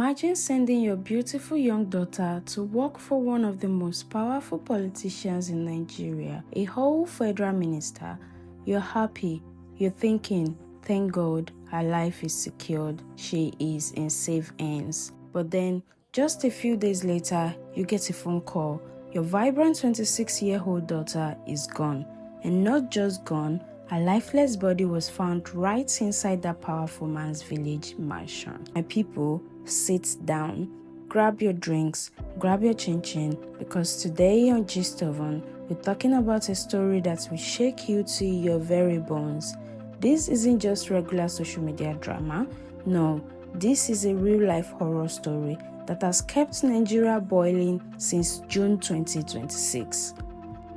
Imagine sending your beautiful young daughter to work for one of the most powerful politicians in Nigeria, a whole federal minister. You're happy, you're thinking, thank God, her life is secured, she is in safe hands. But then, just a few days later, you get a phone call. Your vibrant 26-year-old daughter is gone. And not just gone, her lifeless body was found right inside that powerful man's village mansion. My people, sit down, grab your drinks, grab your chin-chin, because today on GistOven, we're talking about a story that will shake you to your very bones. This isn't just regular social media drama. No, this is a real-life horror story that has kept Nigeria boiling since June 2026.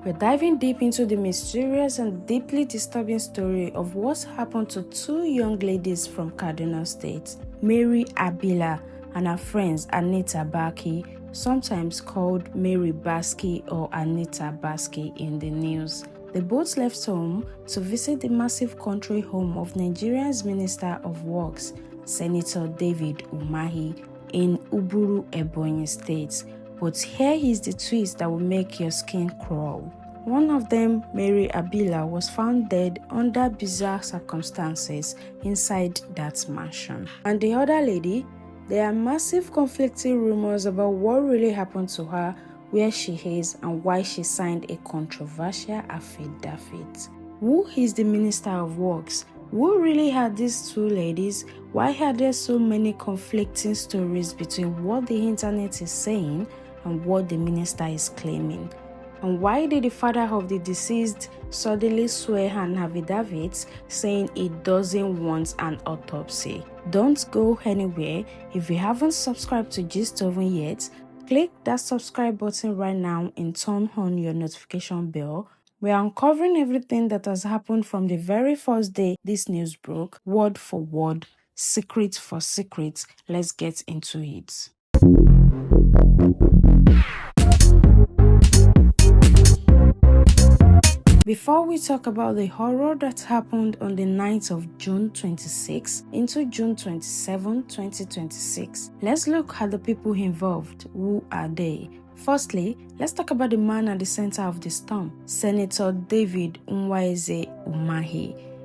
We're diving deep into the mysterious and deeply disturbing story of what happened to two young ladies from Kaduna State, Mary Habila and her friends Anita Baaki, sometimes called Mary Baski or Anita Baaki in the news. They both left home to visit the massive country home of Nigeria's Minister of Works, Senator David Umahi, in Uburu, Ebonyi State. But here is the twist that will make your skin crawl. One of them, Mary Habila, was found dead under bizarre circumstances inside that mansion. And the other lady, there are massive conflicting rumors about what really happened to her, where she is, and why she signed a controversial affidavit. Who is the Minister of Works? Who really had these two ladies? Why are there so many conflicting stories between what the internet is saying and what the minister is claiming? And why did the father of the deceased suddenly swear an affidavit saying he doesn't want an autopsy? Don't go anywhere. If you haven't subscribed to GistOven yet, click that subscribe button right now and turn on your notification bell. We are uncovering everything that has happened from the very first day this news broke, word for word, secret for secret. Let's get into it. Before we talk about the horror that happened on the 9th of June 26 into June 27, 2026, let's look at the people involved. Who are they? Firstly, let's talk about the man at the center of the storm, Senator David Umahi.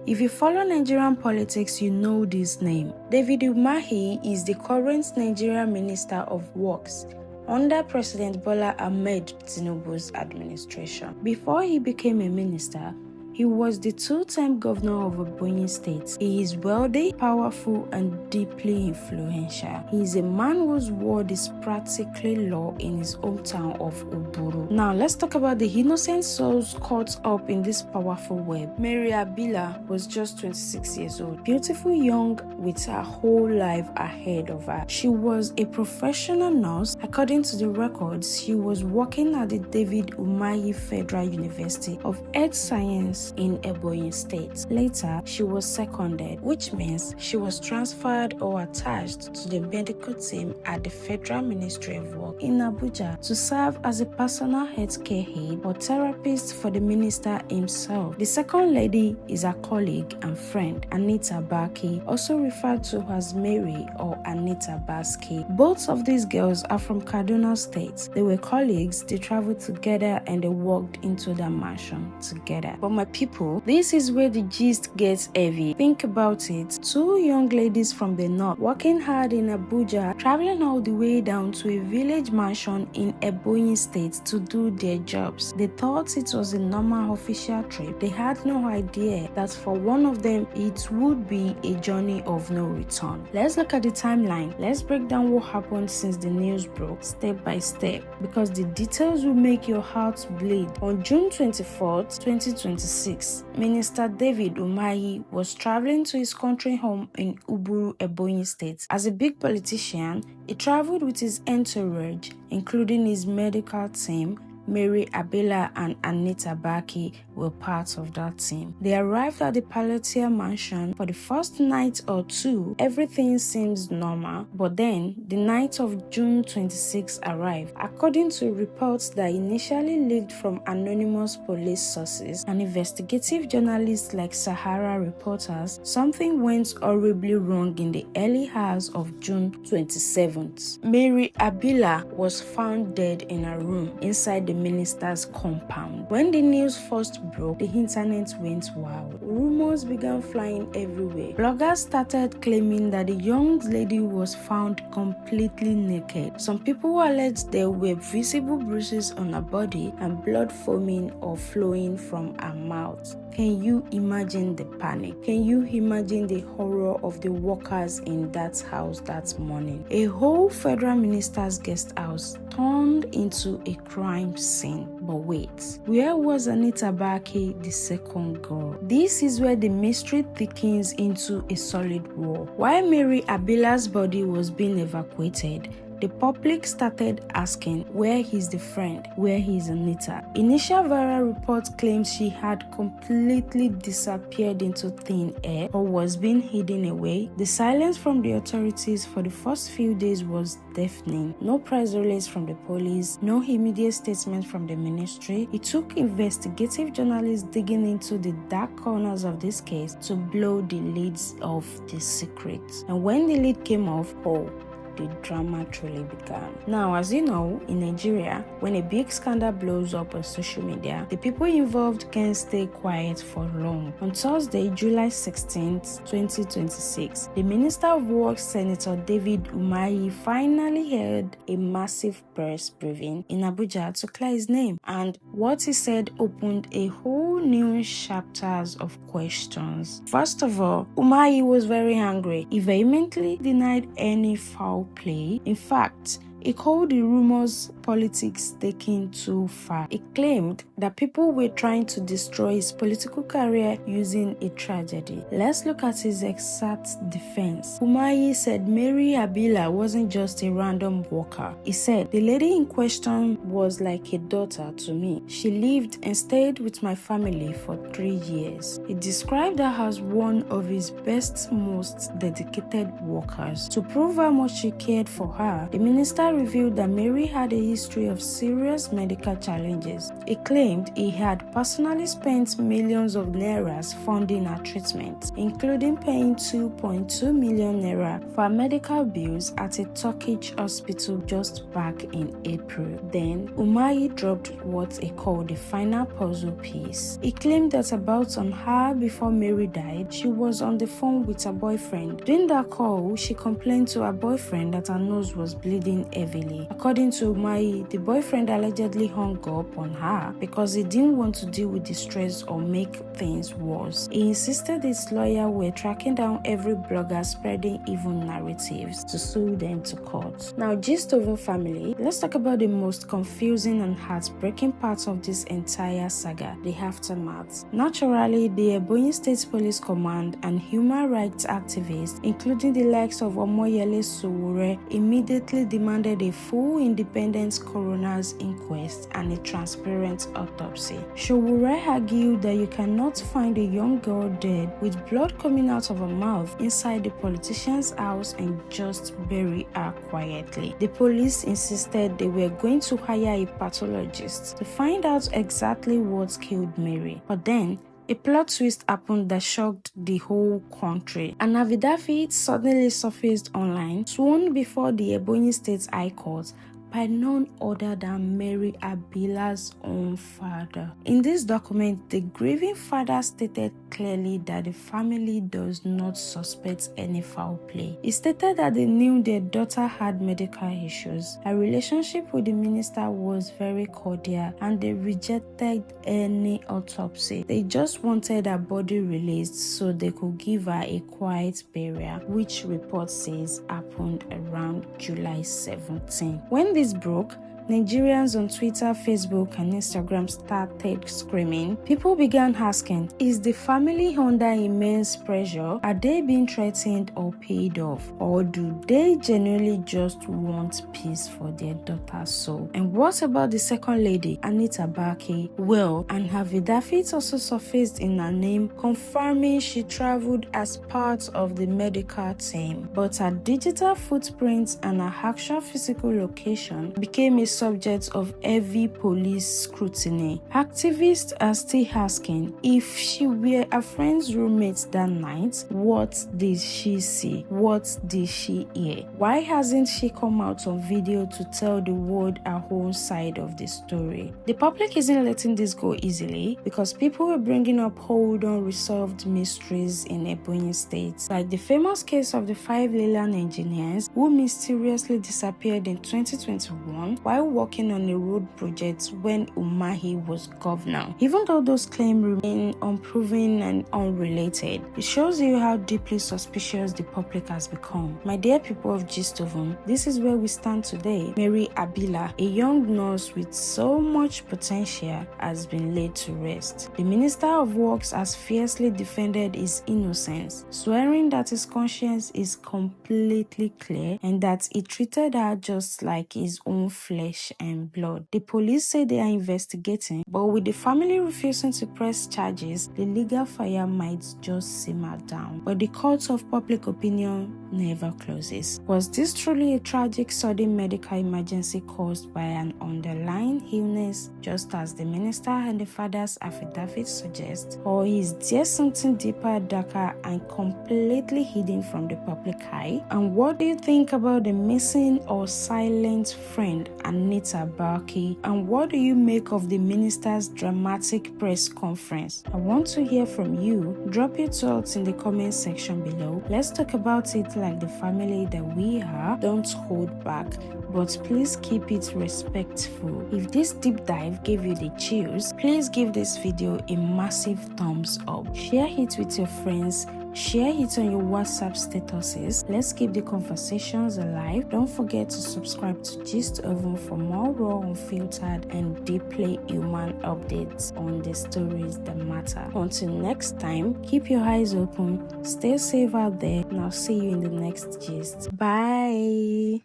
If you follow Nigerian politics, you know this name. David Umahi is the current Nigerian Minister of Works under President Bola Ahmed Tinubu's administration. Before he became a minister, he was the two-time governor of Ebonyi State. He is wealthy, powerful, and deeply influential. He is a man whose word is practically law in his hometown of Uburu. Now, let's talk about the innocent souls caught up in this powerful web. Mary Habila was just 26 years old, beautiful young with her whole life ahead of her. She was a professional nurse. According to the records, she was working at the David Umahi Federal University of Health Science in Ebonyi State. Later, she was seconded, which means she was transferred or attached to the medical team at the Federal Ministry of Work in Abuja to serve as a personal healthcare aide or therapist for the minister himself. The second lady is her colleague and friend, Anita Baaki, also referred to as Mary or Anita Baaki. Both of these girls are from Kaduna State. They were colleagues, they traveled together, and they walked into the mansion together. But my people, this is where the gist gets heavy. Think about it. Two young ladies from the north working hard in Abuja, traveling all the way down to a village mansion in Ebonyi State to do their jobs. They thought it was a normal official trip. They had no idea that for one of them it would be a journey of no return. Let's look at the timeline. Let's break down what happened since the news broke, step by step, because the details will make your heart bleed. On June 24th, 2026, Minister David Umahi was traveling to his country home in Uburu, Ebonyi State. As a big politician, he traveled with his entourage, including his medical team, Mary Habila and Anita Baaki were part of that team. They arrived at the Palatial mansion. For the first night or two, everything seems normal, but then the night of June 26 arrived. According to reports that initially leaked from anonymous police sources and investigative journalists like Sahara reporters, something went horribly wrong in the early hours of June 27th. Mary Habila was found dead in her room inside the minister's compound. When the news first broke, the internet went wild. Rumors began flying everywhere. Bloggers started claiming that the young lady was found completely naked. Some people alleged there were visible bruises on her body and blood foaming or flowing from her mouth. Can you imagine the panic? Can you imagine the horror of the workers in that house that morning? A whole federal minister's guest house turned into a crime scene. But wait, where was Anita Baaki, the second girl? This is where the mystery thickens into a solid wall. While Mary Habila's body was being evacuated, the public started asking, where is the friend? Where is Anita? Initial viral reports claimed she had completely disappeared into thin air or was being hidden away. The silence from the authorities for the first few days was deafening. No press release from the police, no immediate statement from the ministry. It took investigative journalists digging into the dark corners of this case to blow the lids off the secret. And when the lid came off, the drama truly began. Now, as you know, in Nigeria, when a big scandal blows up on social media, the people involved can't stay quiet for long. On Thursday, July 16, 2026, the Minister of Works, Senator David Umahi, finally held a massive press briefing in Abuja to clear his name. And what he said opened a whole new chapters of questions. First of all, Umahi was very angry. He vehemently denied any foul play. In fact, he called the rumors politics taken too far. He claimed that people were trying to destroy his political career using a tragedy. Let's look at his exact defense. Umahi said Mary Habila wasn't just a random worker. He said, the lady in question was like a daughter to me. She lived and stayed with my family for 3 years. He described her as one of his best, most dedicated workers. To prove how much he cared for her, the minister revealed that Mary had a history of serious medical challenges. He claimed he had personally spent millions of nairas funding her treatment, including paying 2.2 million naira for medical bills at a Turkish hospital just back in April. Then, Umahi dropped what he called the final puzzle piece. He claimed that about an hour before Mary died, she was on the phone with her boyfriend. During that call, she complained to her boyfriend that her nose was bleeding heavily. According to Umahi, the boyfriend allegedly hung up on her because he didn't want to deal with the stress or make things worse. He insisted his lawyer were tracking down every blogger spreading evil narratives to sue them to court. Now, GistOven family, let's talk about the most confusing and heartbreaking part of this entire saga, the aftermath. Naturally, the Ebonyi State Police Command and human rights activists, including the likes of Omoyele Sowore, immediately demanded a full independent coroner's inquest and a transparent autopsy. Sowore argued that you cannot find a young girl dead with blood coming out of her mouth inside the politician's house and just bury her quietly. The police insisted they were going to hire a pathologist to find out exactly what killed Mary. But then, a plot twist happened that shocked the whole country. An affidavit suddenly surfaced online, sworn before the Ebonyi State High Court by none other than Mary Habila's own father. In this document, the grieving father stated clearly that the family does not suspect any foul play. He stated that they knew their daughter had medical issues. Her relationship with the minister was very cordial and they rejected any autopsy. They just wanted her body released so they could give her a quiet burial, which report says happened around July 17. When this broke, Nigerians on Twitter, Facebook, and Instagram started screaming. People began asking, is the family under immense pressure? Are they being threatened or paid off? Or do they genuinely just want peace for their daughter's soul? And what about the second lady, Anita Baaki? Well, an affidavit also surfaced in her name, confirming she traveled as part of the medical team. But her digital footprints and her actual physical location became a subject of heavy police scrutiny. Activists are still asking, if she were a friend's roommate that night, what did she see? What did she hear? Why hasn't she come out on video to tell the world her own side of the story? The public isn't letting this go easily because people were bringing up whole unresolved mysteries in Ebonyi State, like the famous case of the 5 Leyland engineers who mysteriously disappeared in 2021 while working on a road project when Umahi was governor. Even though those claims remain unproven and unrelated, it shows you how deeply suspicious the public has become. My dear people of GistOven, this is where we stand today. Mary Habila, a young nurse with so much potential, has been laid to rest. The Minister of Works has fiercely defended his innocence, swearing that his conscience is completely clear and that he treated her just like his own flesh and blood. The police say they are investigating, but with the family refusing to press charges, the legal fire might just simmer down. But the court of public opinion never closes. Was this truly a tragic sudden medical emergency caused by an underlying illness, just as the minister and the father's affidavit suggest? Or is there something deeper, darker, and completely hidden from the public eye? And what do you think about the missing or silent friend, Anita Baaki? And what do you make of the minister's dramatic press conference? I want to hear from you. Drop your thoughts in the comment section below. Let's talk about it like the family that we are. Don't hold back, but please keep it respectful. If this deep dive gave you the chills, please give this video a massive thumbs up. Share it with your friends. Share it on your WhatsApp statuses. Let's keep the conversations alive. Don't forget to subscribe to GistOven for more raw, unfiltered, and deeply human updates on the stories that matter. Until next time, keep your eyes open, stay safe out there, and I'll see you in the next gist. Bye!